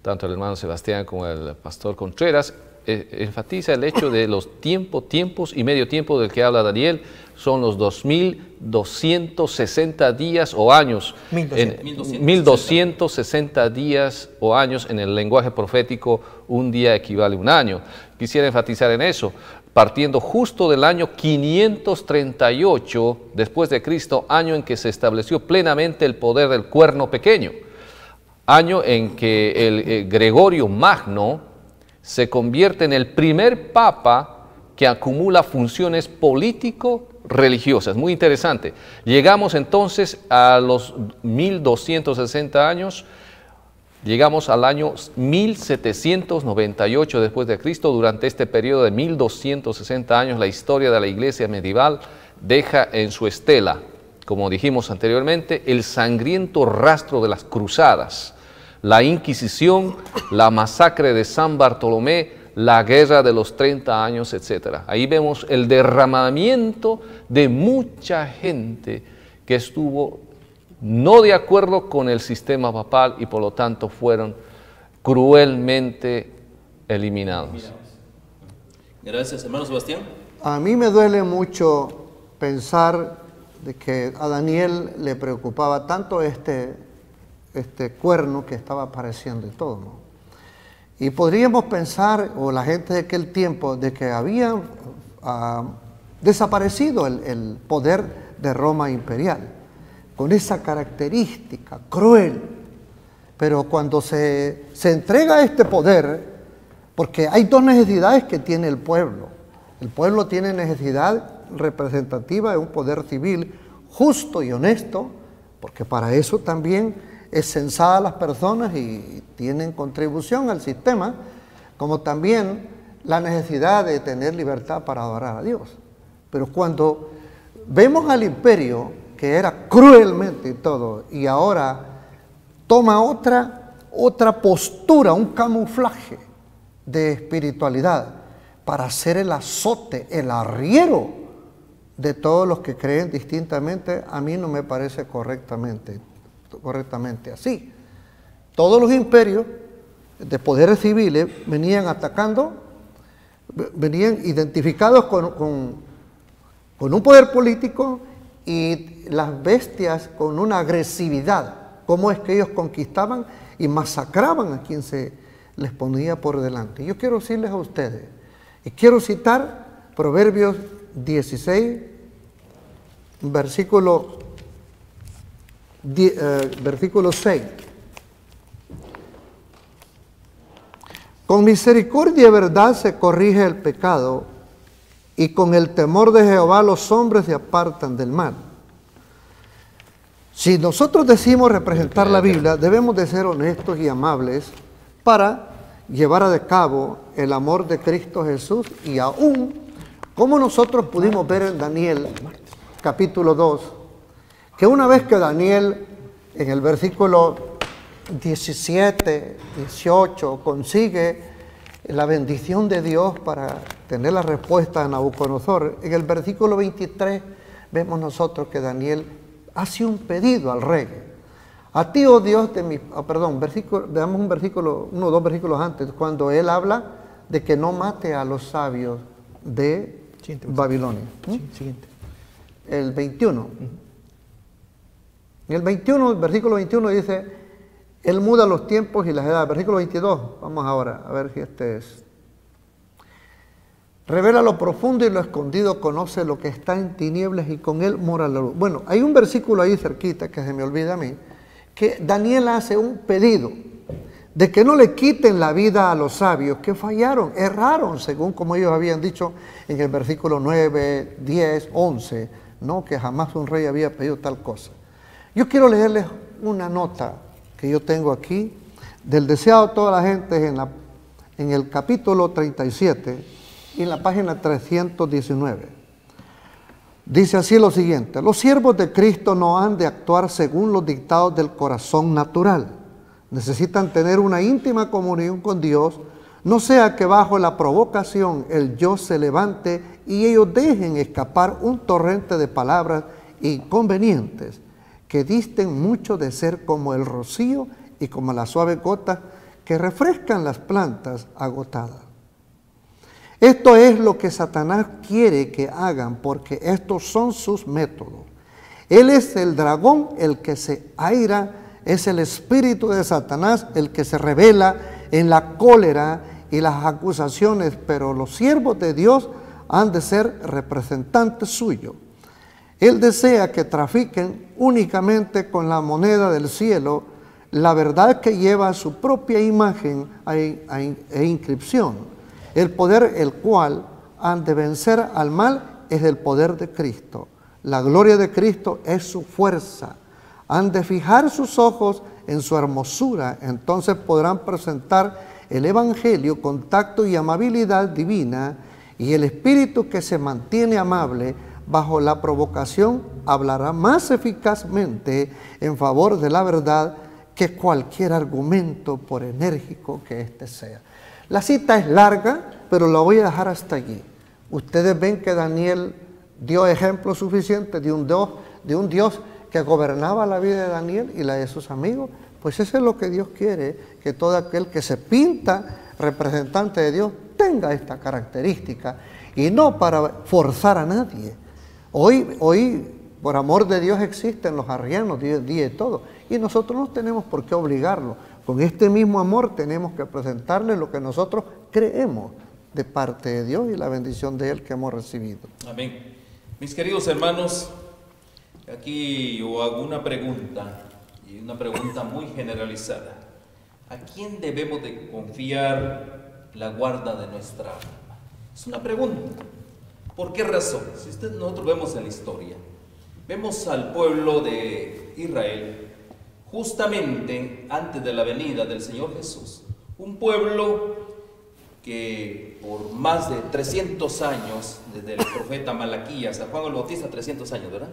tanto el hermano Sebastián como el pastor Contreras, enfatiza el hecho de los tiempos y medio tiempo del que habla Daniel, son los 2260 días o años, 1260 días o años en el lenguaje profético. Un día equivale a un año. Quisiera enfatizar en eso, partiendo justo del año 538 después de Cristo, año en que se estableció plenamente el poder del cuerno pequeño, año en que el Gregorio Magno se convierte en el primer papa que acumula funciones político-religiosas. Muy interesante. Llegamos entonces a los 1260 años, llegamos al año 1798 después de Cristo. Durante este periodo de 1260 años, la historia de la iglesia medieval deja en su estela, como dijimos anteriormente, el sangriento rastro de las cruzadas, la Inquisición, la masacre de San Bartolomé, la guerra de los 30 años, etc. Ahí vemos el derramamiento de mucha gente que estuvo no de acuerdo con el sistema papal y por lo tanto fueron cruelmente eliminados. Gracias, hermano Sebastián. A mí me duele mucho pensar de que a Daniel le preocupaba tanto este cuerno que estaba apareciendo y todo, ¿no? Y podríamos pensar, o la gente de aquel tiempo, de que había desaparecido el poder de Roma imperial, con esa característica cruel. Pero cuando se entrega este poder, porque hay dos necesidades que tiene el pueblo. El pueblo tiene necesidad representativa de un poder civil justo y honesto, porque para eso también es censada a las personas y tienen contribución al sistema, como también la necesidad de tener libertad para adorar a Dios. Pero cuando vemos al imperio, que era cruelmente y todo, y ahora toma otra postura, un camuflaje de espiritualidad para hacer el azote, el arriero de todos los que creen distintamente, a mí no me parece correctamente así. Todos los imperios de poderes civiles venían atacando, venían identificados con un poder político, y las bestias con una agresividad. Cómo es que ellos conquistaban y masacraban a quien se les ponía por delante. Yo quiero decirles a ustedes, y quiero citar Proverbios 16, versículo 6. Con misericordia y verdad se corrige el pecado, y con el temor de Jehová los hombres se apartan del mal. Si nosotros decimos representar la Biblia, debemos de ser honestos y amables para llevar a cabo el amor de Cristo Jesús, y aún, como nosotros pudimos ver en Daniel capítulo 2, que una vez que Daniel en el versículo 17, 18 consigue la bendición de Dios para tener la respuesta a Nabucodonosor, en el versículo 23 vemos nosotros que Daniel hace un pedido al rey. A ti, oh Dios de mi... veamos un versículo, uno o dos versículos antes, cuando él habla de que no mate a los sabios de Babilonia. Siguiente. El 21. En el 21, el versículo 21 dice: Él muda los tiempos y las edades. Versículo 22, vamos ahora a ver si este es. Revela lo profundo y lo escondido, conoce lo que está en tinieblas y con él mora la luz. Bueno, hay un versículo ahí cerquita que se me olvida a mí, que Daniel hace un pedido de que no le quiten la vida a los sabios que fallaron, erraron, según como ellos habían dicho en el versículo 9, 10, 11, ¿no? Que jamás un rey había pedido tal cosa. Yo quiero leerles una nota que yo tengo aquí, del deseado de toda la gente, en el capítulo 37, y en la página 319. Dice así lo siguiente: los siervos de Cristo no han de actuar según los dictados del corazón natural. Necesitan tener una íntima comunión con Dios, no sea que bajo la provocación el yo se levante y ellos dejen escapar un torrente de palabras inconvenientes que disten mucho de ser como el rocío y como las suaves gotas que refrescan las plantas agotadas. Esto es lo que Satanás quiere que hagan, porque estos son sus métodos. Él es el dragón, el que se aira, es el espíritu de Satanás, el que se revela en la cólera y las acusaciones, pero los siervos de Dios han de ser representantes suyos. Él desea que trafiquen únicamente con la moneda del cielo, la verdad que lleva su propia imagen e inscripción, el poder el cual han de vencer al mal es el poder de Cristo. La gloria de Cristo es su fuerza. Han de fijar sus ojos en su hermosura, entonces podrán presentar el Evangelio con tacto y amabilidad divina, y el espíritu que se mantiene amable bajo la provocación hablará más eficazmente en favor de la verdad que cualquier argumento, por enérgico que éste sea. La cita es larga, pero la voy a dejar hasta allí. Ustedes ven que Daniel dio ejemplo suficiente de un Dios que gobernaba la vida de Daniel y la de sus amigos. Pues eso es lo que Dios quiere, que todo aquel que se pinta representante de Dios tenga esta característica, y no para forzar a nadie. Hoy por amor de Dios existen los arrianos, día y todo, y nosotros no tenemos por qué obligarlo. Con este mismo amor tenemos que presentarle lo que nosotros creemos de parte de Dios y la bendición de Él que hemos recibido. Amén. Mis queridos hermanos, aquí yo hago una pregunta, y una pregunta muy generalizada. ¿A quién debemos de confiar la guarda de nuestra alma? Es una pregunta. ¿Por qué razón? Si nosotros vemos en la historia, vemos al pueblo de Israel justamente antes de la venida del Señor Jesús. Un pueblo que por más de 300 años, desde el profeta Malaquías a Juan el Bautista, 300 años, ¿verdad?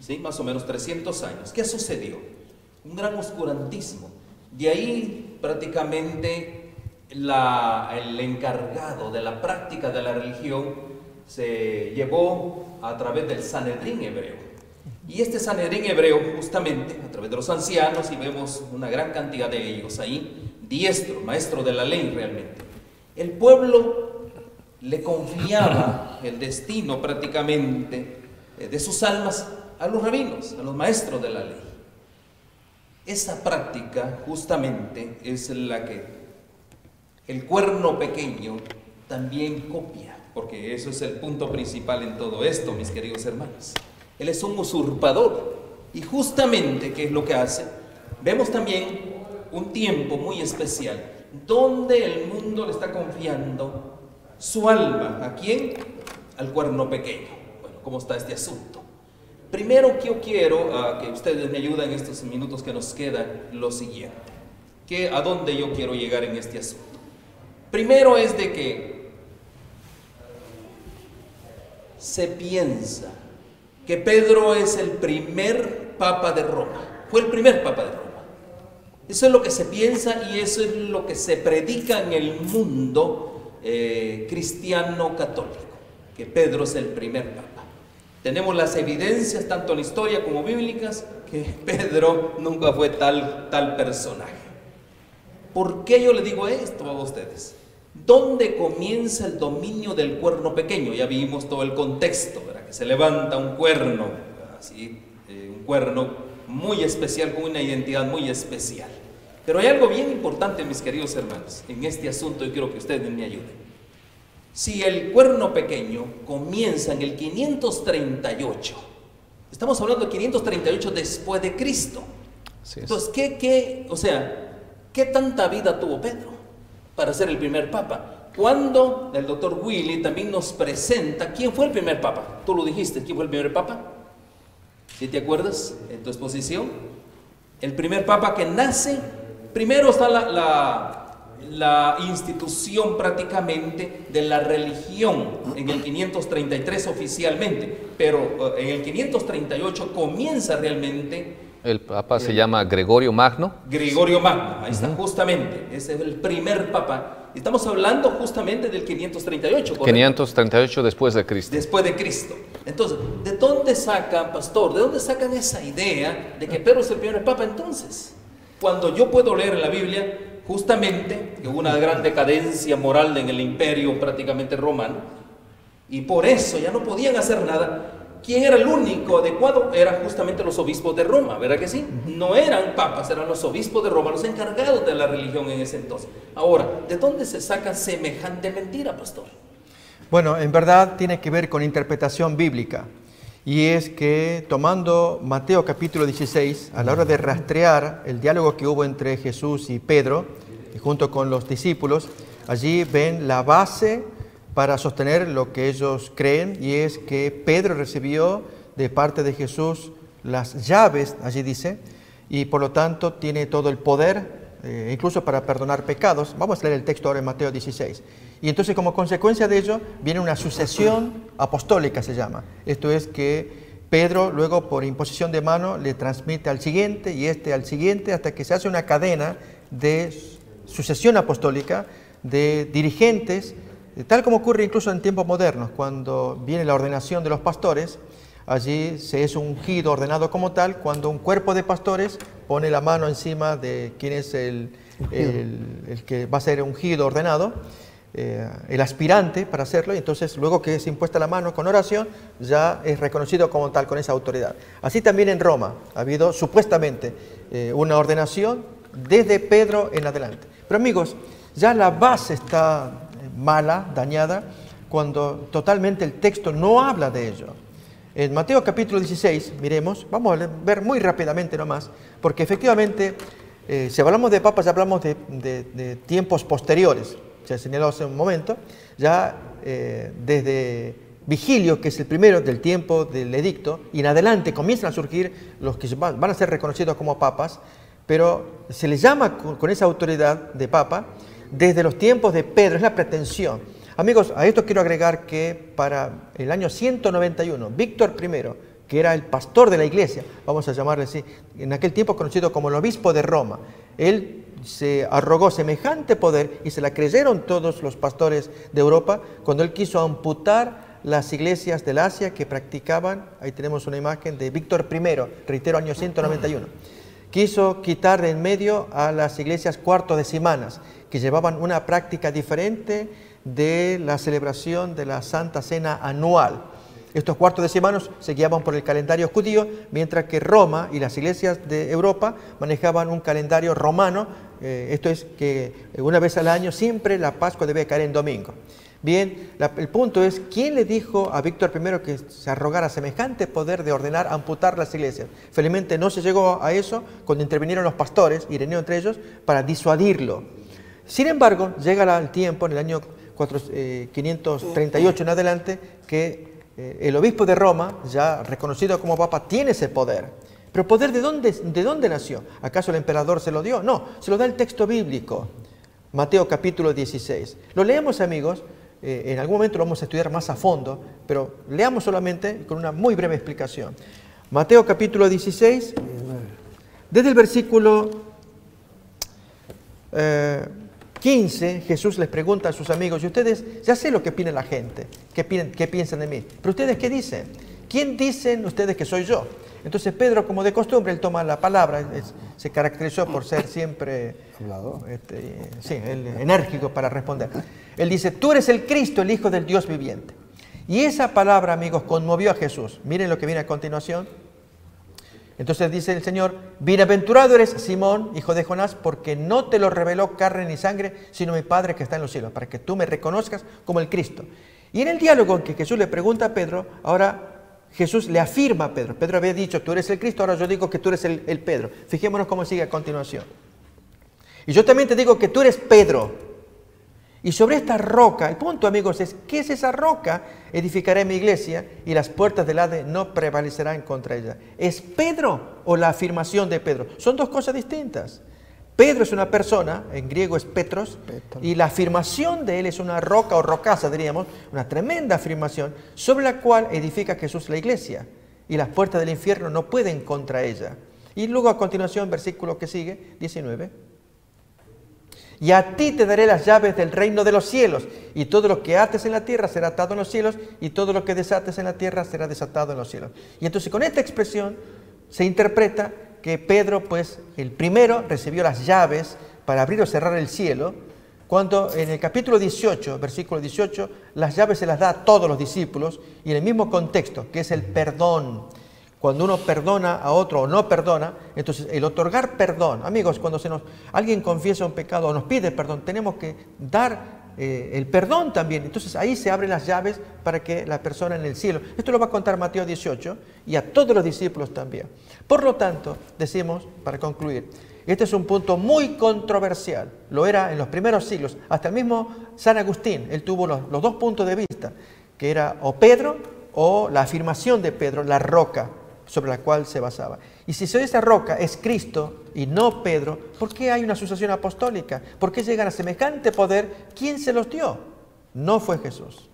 Sí, más o menos 300 años. ¿Qué sucedió? Un gran oscurantismo. De ahí prácticamente el encargado de la práctica de la religión se llevó a través del Sanedrín hebreo. Y este Sanedrín hebreo, justamente a través de los ancianos, y vemos una gran cantidad de ellos ahí, diestros, maestros de la ley realmente. El pueblo le confiaba el destino prácticamente de sus almas a los rabinos, a los maestros de la ley. Esa práctica justamente es la que el cuerno pequeño también copia, porque eso es el punto principal en todo esto, mis queridos hermanos. Él es un usurpador, y justamente, ¿qué es lo que hace? Vemos también un tiempo muy especial, donde el mundo le está confiando su alma. ¿A quién? Al cuerno pequeño. Bueno, ¿cómo está este asunto? Primero que yo quiero que ustedes me ayuden en estos minutos que nos quedan, lo siguiente. ¿A dónde yo quiero llegar en este asunto? Primero es de que se piensa que Pedro es el primer papa de Roma. Fue el primer papa de Roma. Eso es lo que se piensa y eso es lo que se predica en el mundo cristiano católico, que Pedro es el primer papa. Tenemos las evidencias, tanto en la historia como bíblicas, que Pedro nunca fue tal personaje. ¿Por qué yo le digo esto a ustedes? ¿Dónde comienza el dominio del cuerno pequeño? Ya vimos todo el contexto, ¿verdad? Que se levanta un cuerno, así, un cuerno muy especial, con una identidad muy especial. Pero hay algo bien importante, mis queridos hermanos, en este asunto, y quiero que ustedes me ayuden. Si el cuerno pequeño comienza en el 538, estamos hablando de 538 después de Cristo. Entonces, ¿qué tanta vida tuvo Pedro para ser el primer papa? Cuando el doctor Willy también nos presenta quién fue el primer papa. Tú lo dijiste, ¿quién fue el primer papa? ¿Sí te acuerdas en tu exposición? El primer papa que nace, primero está la institución prácticamente de la religión en el 533 oficialmente, pero en el 538 comienza realmente. El papa se llama Gregorio Magno. Gregorio Magno, ahí está, justamente, ese es el primer papa. Estamos hablando justamente del 538. ¿correcto? 538 después de Cristo. Después de Cristo. Entonces, ¿de dónde sacan, pastor? ¿De dónde sacan esa idea de que Pedro es el primer papa entonces? Cuando yo puedo leer en la Biblia justamente que hubo una gran decadencia moral en el imperio prácticamente romano, y por eso ya no podían hacer nada. ¿Quién era el único adecuado? Eran justamente los obispos de Roma, ¿verdad que sí? No eran papas, eran los obispos de Roma, los encargados de la religión en ese entonces. Ahora, ¿de dónde se saca semejante mentira, pastor? Bueno, en verdad tiene que ver con interpretación bíblica. Y es que tomando Mateo capítulo 16, a la hora de rastrear el diálogo que hubo entre Jesús y Pedro, y junto con los discípulos, allí ven la base para sostener lo que ellos creen, y es que Pedro recibió de parte de Jesús las llaves, allí dice, y por lo tanto tiene todo el poder, incluso para perdonar pecados. Vamos a leer el texto ahora en Mateo 16. Y entonces, como consecuencia de ello, viene una sucesión apostólica, se llama. Esto es que Pedro luego, por imposición de mano, le transmite al siguiente y este al siguiente, hasta que se hace una cadena de sucesión apostólica de dirigentes, tal como ocurre incluso en tiempos modernos, cuando viene la ordenación de los pastores. Allí se es ungido, ordenado como tal, cuando un cuerpo de pastores pone la mano encima de quien es el que va a ser ungido, ordenado, el aspirante para hacerlo, y entonces luego que es impuesta la mano con oración, ya es reconocido como tal, con esa autoridad. Así también en Roma ha habido supuestamente una ordenación desde Pedro en adelante. Pero amigos, ya la base está mala, dañada, cuando totalmente el texto no habla de ello. En Mateo capítulo 16, miremos, vamos a ver muy rápidamente nomás, porque efectivamente, si hablamos de papas, ya hablamos de tiempos posteriores. Se señaló hace un momento, ya desde Vigilio, que es el primero del tiempo del edicto, y en adelante comienzan a surgir los que van a ser reconocidos como papas, pero se les llama con esa autoridad de papa desde los tiempos de Pedro, es la pretensión. Amigos, a esto quiero agregar que para el año 191, Víctor I, que era el pastor de la iglesia, vamos a llamarle así, en aquel tiempo conocido como el obispo de Roma, él se arrogó semejante poder y se la creyeron todos los pastores de Europa cuando él quiso amputar las iglesias del Asia que practicaban, ahí tenemos una imagen de Víctor I, reitero, año 191. Quiso quitar de en medio a las iglesias cuartodecimanas, que llevaban una práctica diferente de la celebración de la Santa Cena anual. Estos cuartodecimanos se guiaban por el calendario judío, mientras que Roma y las iglesias de Europa manejaban un calendario romano, esto es que una vez al año siempre la Pascua debe caer en domingo. Bien, el punto es, ¿quién le dijo a Víctor I que se arrogara semejante poder de ordenar amputar las iglesias? Felizmente no se llegó a eso cuando intervinieron los pastores, Ireneo entre ellos, para disuadirlo. Sin embargo, llega el tiempo, en el año 538 en adelante, que el obispo de Roma, ya reconocido como papa, tiene ese poder. ¿Pero poder de dónde nació? ¿Acaso el emperador se lo dio? No, se lo da el texto bíblico, Mateo capítulo 16. Lo leemos, amigos, en algún momento lo vamos a estudiar más a fondo, pero leamos solamente con una muy breve explicación. Mateo capítulo 16, desde el versículo 15, Jesús les pregunta a sus amigos, y ustedes, ya sé lo que opina la gente, qué piensan de mí, pero ustedes, ¿qué dicen? ¿Quién dicen ustedes que soy yo? Entonces Pedro, como de costumbre, él toma la palabra, se caracterizó por ser siempre enérgico para responder. Él dice, tú eres el Cristo, el Hijo del Dios viviente. Y esa palabra, amigos, conmovió a Jesús. Miren lo que viene a continuación. Entonces dice el Señor, bienaventurado eres Simón, hijo de Jonás, porque no te lo reveló carne ni sangre, sino mi Padre que está en los cielos, para que tú me reconozcas como el Cristo. Y en el diálogo en que Jesús le pregunta a Pedro, ahora Jesús le afirma a Pedro. Pedro había dicho, tú eres el Cristo, ahora yo digo que tú eres el Pedro. Fijémonos cómo sigue a continuación. Y yo también te digo que tú eres Pedro. Y sobre esta roca, el punto, amigos, es, ¿qué es esa roca? Edificaré mi iglesia y las puertas del Hades no prevalecerán contra ella. ¿Es Pedro o la afirmación de Pedro? Son dos cosas distintas. Pedro es una persona, en griego es Petros, y la afirmación de él es una roca o rocaza, diríamos, una tremenda afirmación sobre la cual edifica Jesús la iglesia. Y las puertas del infierno no pueden contra ella. Y luego a continuación, versículo que sigue, 19. Y a ti te daré las llaves del reino de los cielos, y todo lo que ates en la tierra será atado en los cielos, y todo lo que desates en la tierra será desatado en los cielos. Y entonces con esta expresión se interpreta que Pedro, pues el primero, recibió las llaves para abrir o cerrar el cielo, cuando en el capítulo 18, versículo 18, las llaves se las da a todos los discípulos, y en el mismo contexto, que es el perdón. Cuando uno perdona a otro o no perdona, entonces el otorgar perdón, amigos, cuando alguien confiesa un pecado o nos pide perdón, tenemos que dar el perdón también. Entonces ahí se abren las llaves para que la persona en el cielo, esto lo va a contar Mateo 18 y a todos los discípulos también. Por lo tanto, decimos, para concluir, Este es un punto muy controversial, lo era en los primeros siglos, hasta el mismo San Agustín, él tuvo los dos puntos de vista, que era o Pedro o la afirmación de Pedro, la roca sobre la cual se basaba. Y si esa roca es Cristo y no Pedro, ¿por qué hay una sucesión apostólica? ¿Por qué llegan a semejante poder? ¿Quién se los dio? No fue Jesús.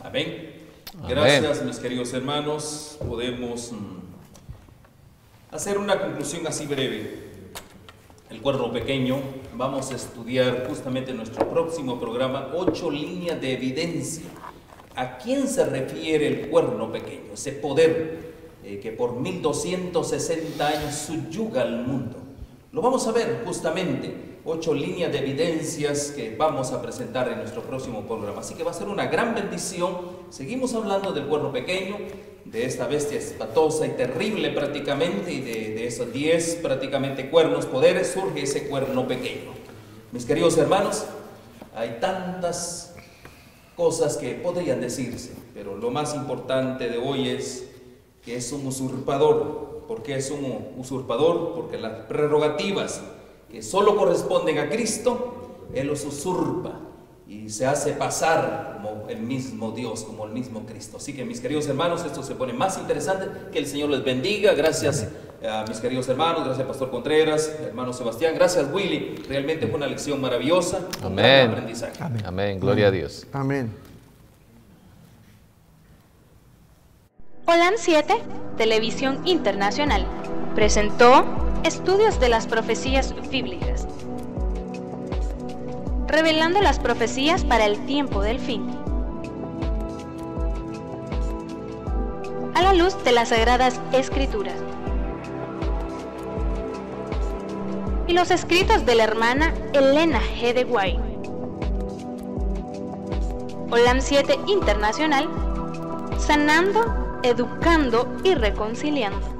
Amén. Gracias, mis queridos hermanos. Podemos hacer una conclusión así breve. El cuerno pequeño, vamos a estudiar justamente en nuestro próximo programa 8 líneas de evidencia. ¿A quién se refiere el cuerno pequeño? Ese poder que por 1260 años subyuga al mundo. Lo vamos a ver justamente, 8 líneas de evidencias que vamos a presentar en nuestro próximo programa. Así que va a ser una gran bendición. Seguimos hablando del cuerno pequeño, de esta bestia espantosa y terrible prácticamente, y de esos 10 prácticamente cuernos, poderes, surge ese cuerno pequeño. Mis queridos hermanos, hay tantas cosas que podrían decirse, pero lo más importante de hoy es que es un usurpador. ¿Por qué es un usurpador? Porque las prerrogativas que solo corresponden a Cristo, Él los usurpa y se hace pasar como el mismo Dios, como el mismo Cristo. Así que, mis queridos hermanos, esto se pone más interesante. Que el Señor les bendiga. Gracias a mis queridos hermanos, gracias Pastor Contreras, hermano Sebastián, gracias Willy. Realmente fue una lección maravillosa, un gran aprendizaje. Amén. Amén. Gloria a Dios. Amén. Holan 7, Televisión Internacional, presentó Estudios de las Profecías Bíblicas, revelando las profecías para el tiempo del fin, a la luz de las Sagradas Escrituras y los escritos de la hermana Elena G. de White. Holan 7 Internacional, sanando, educando y reconciliando.